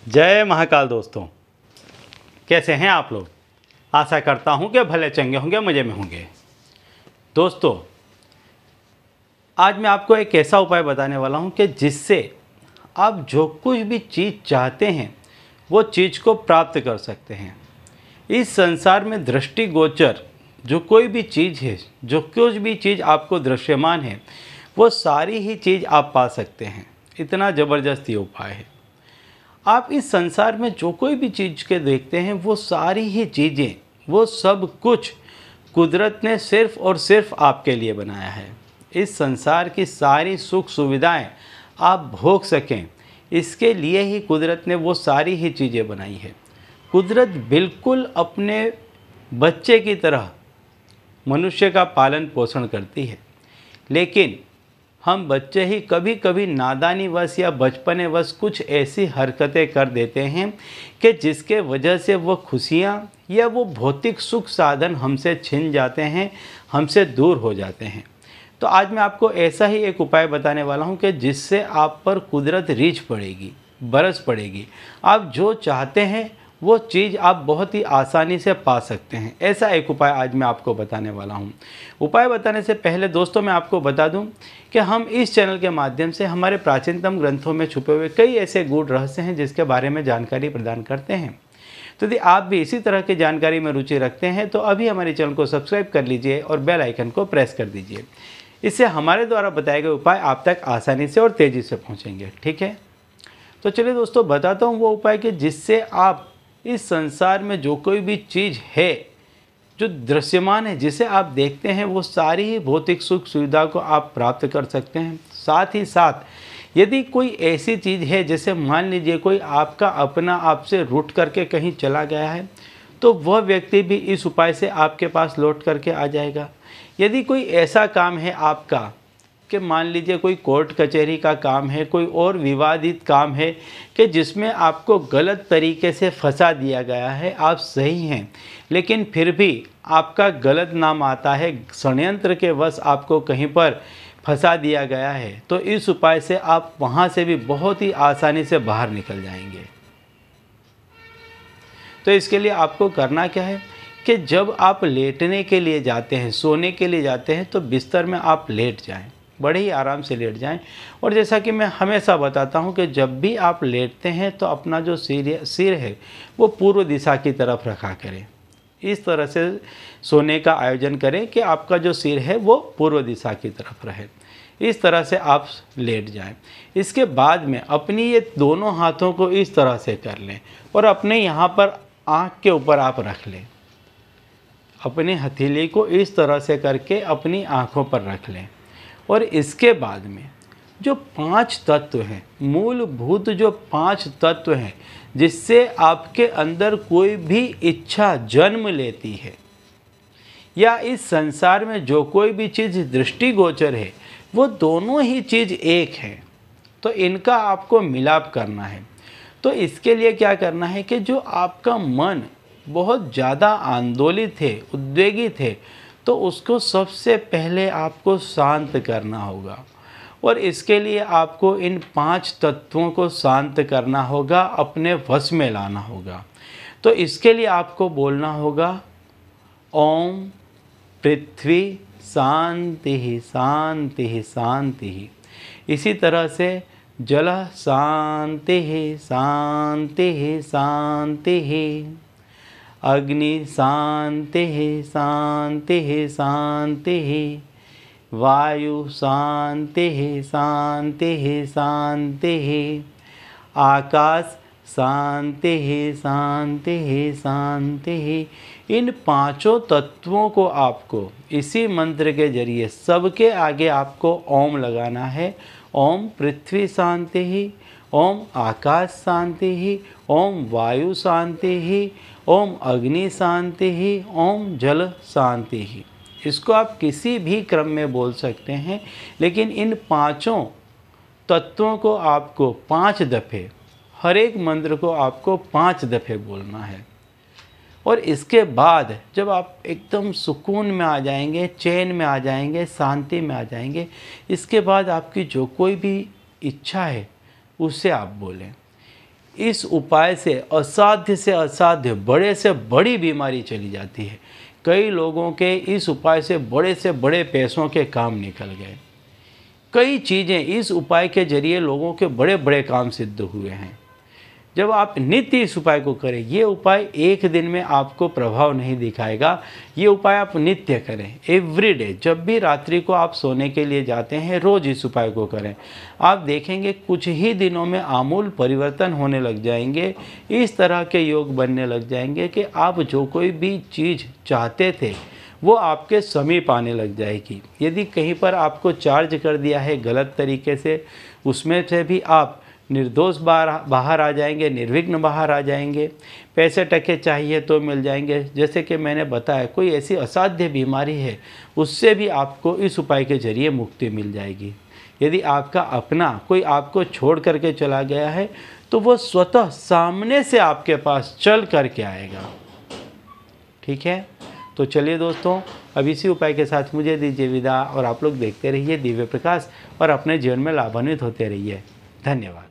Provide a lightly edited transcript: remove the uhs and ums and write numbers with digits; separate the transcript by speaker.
Speaker 1: जय महाकाल दोस्तों, कैसे हैं आप लोग। आशा करता हूं कि भले चंगे होंगे, मज़े में होंगे। दोस्तों, आज मैं आपको एक ऐसा उपाय बताने वाला हूं कि जिससे आप जो कुछ भी चीज़ चाहते हैं वो चीज़ को प्राप्त कर सकते हैं। इस संसार में दृष्टिगोचर जो कोई भी चीज़ है, जो कुछ भी चीज़ आपको दृश्यमान है, वो सारी ही चीज़ आप पा सकते हैं। इतना ज़बरदस्त ये उपाय है। आप इस संसार में जो कोई भी चीज़ के देखते हैं वो सारी ही चीज़ें, वो सब कुछ कुदरत ने सिर्फ़ और सिर्फ आपके लिए बनाया है। इस संसार की सारी सुख सुविधाएं आप भोग सकें, इसके लिए ही कुदरत ने वो सारी ही चीज़ें बनाई है। कुदरत बिल्कुल अपने बच्चे की तरह मनुष्य का पालन पोषण करती है, लेकिन हम बच्चे ही कभी कभी नादानीवश या बचपनेवश कुछ ऐसी हरकतें कर देते हैं कि जिसके वजह से वो खुशियाँ या वो भौतिक सुख साधन हमसे छिन जाते हैं, हमसे दूर हो जाते हैं। तो आज मैं आपको ऐसा ही एक उपाय बताने वाला हूँ कि जिससे आप पर कुदरत रीझ पड़ेगी, बरस पड़ेगी। आप जो चाहते हैं वो चीज़ आप बहुत ही आसानी से पा सकते हैं। ऐसा एक उपाय आज मैं आपको बताने वाला हूँ। उपाय बताने से पहले दोस्तों मैं आपको बता दूं कि हम इस चैनल के माध्यम से हमारे प्राचीनतम ग्रंथों में छुपे हुए कई ऐसे गूढ़ रहस्य हैं जिसके बारे में जानकारी प्रदान करते हैं। तो यदि आप भी इसी तरह की जानकारी में रुचि रखते हैं तो अभी हमारे चैनल को सब्सक्राइब कर लीजिए और बेल आइकन को प्रेस कर दीजिए। इससे हमारे द्वारा बताए गए उपाय आप तक आसानी से और तेज़ी से पहुँचेंगे। ठीक है, तो चलिए दोस्तों बताता हूँ वो उपाय कि जिससे आप इस संसार में जो कोई भी चीज़ है जो दृश्यमान है, जिसे आप देखते हैं, वो सारी ही भौतिक सुख सुविधा को आप प्राप्त कर सकते हैं। साथ ही साथ यदि कोई ऐसी चीज़ है, जैसे मान लीजिए कोई आपका अपना आपसे रूठ करके कहीं चला गया है, तो वह व्यक्ति भी इस उपाय से आपके पास लौट करके आ जाएगा। यदि कोई ऐसा काम है आपका कि मान लीजिए कोई कोर्ट कचहरी का काम है, कोई और विवादित काम है कि जिसमें आपको गलत तरीके से फंसा दिया गया है, आप सही हैं लेकिन फिर भी आपका गलत नाम आता है, षड्यंत्र के वश आपको कहीं पर फंसा दिया गया है, तो इस उपाय से आप वहाँ से भी बहुत ही आसानी से बाहर निकल जाएंगे। तो इसके लिए आपको करना क्या है कि जब आप लेटने के लिए जाते हैं, सोने के लिए जाते हैं, तो बिस्तर में आप लेट जाएं, बड़े ही आराम से लेट जाएं। और जैसा कि मैं हमेशा बताता हूं कि जब भी आप लेटते हैं तो अपना जो सिर है वो पूर्व दिशा की तरफ रखा करें। इस तरह से सोने का आयोजन करें कि आपका जो सिर है वो पूर्व दिशा की तरफ रहे। इस तरह से आप लेट जाएं। इसके बाद में अपनी ये दोनों हाथों को इस तरह से कर लें और अपने यहाँ पर आँख के ऊपर आप रख लें। अपनी हथेली को इस तरह से करके अपनी आँखों पर रख लें और इसके बाद में जो 5 तत्व हैं, मूलभूत जो 5 तत्व हैं, जिससे आपके अंदर कोई भी इच्छा जन्म लेती है या इस संसार में जो कोई भी चीज़ दृष्टिगोचर है, वो दोनों ही चीज़ एक है। तो इनका आपको मिलाप करना है। तो इसके लिए क्या करना है कि जो आपका मन बहुत ज़्यादा आंदोलित है, उद्वेगित है, तो उसको सबसे पहले आपको शांत करना होगा और इसके लिए आपको इन 5 तत्वों को शांत करना होगा, अपने वश में लाना होगा। तो इसके लिए आपको बोलना होगा ओम पृथ्वी शांति शांति शांति। इसी तरह से जल शांति शांति शांति, अग्नि शांति शांति शांति, वायु शांति शांति शांति, आकाश शांति शांति शांति। इन 5 तत्वों को आपको इसी मंत्र के जरिए सबके आगे आपको ओम लगाना है। ओम पृथ्वी शांति, ओम आकाश शांति, ओम वायु शांति, ओम अग्नि शांति, ओम जल शांति। इसको आप किसी भी क्रम में बोल सकते हैं, लेकिन इन 5 तत्वों को आपको 5 दफ़े, हर एक मंत्र को आपको 5 दफ़े बोलना है। और इसके बाद जब आप एकदम सुकून में आ जाएंगे, चैन में आ जाएंगे, शांति में आ जाएंगे, इसके बाद आपकी जो कोई भी इच्छा है उससे आप बोलें। इस उपाय से असाध्य बड़े से बड़ी बीमारी चली जाती है। कई लोगों के इस उपाय से बड़े पैसों के काम निकल गए। कई चीज़ें इस उपाय के जरिए लोगों के बड़े बड़े काम सिद्ध हुए हैं। जब आप नित्य इस उपाय को करें, ये उपाय एक दिन में आपको प्रभाव नहीं दिखाएगा, ये उपाय आप नित्य करें, एवरीडे। जब भी रात्रि को आप सोने के लिए जाते हैं, रोज़ इस उपाय को करें। आप देखेंगे कुछ ही दिनों में आमूल परिवर्तन होने लग जाएंगे। इस तरह के योग बनने लग जाएंगे कि आप जो कोई भी चीज़ चाहते थे वो आपके समीप आने लग जाएगी। यदि कहीं पर आपको चार्ज कर दिया है गलत तरीके से, उसमें से भी आप निर्दोष बाहर आ जाएंगे, निर्विघ्न बाहर आ जाएंगे। पैसे टके चाहिए तो मिल जाएंगे। जैसे कि मैंने बताया, कोई ऐसी असाध्य बीमारी है, उससे भी आपको इस उपाय के जरिए मुक्ति मिल जाएगी। यदि आपका अपना कोई आपको छोड़ करके चला गया है, तो वो स्वतः सामने से आपके पास चल करके आएगा। ठीक है, तो चलिए दोस्तों, अब इसी उपाय के साथ मुझे दीजिए विदा, और आप लोग देखते रहिए दिव्य प्रकाश और अपने जीवन में लाभान्वित होते रहिए। धन्यवाद।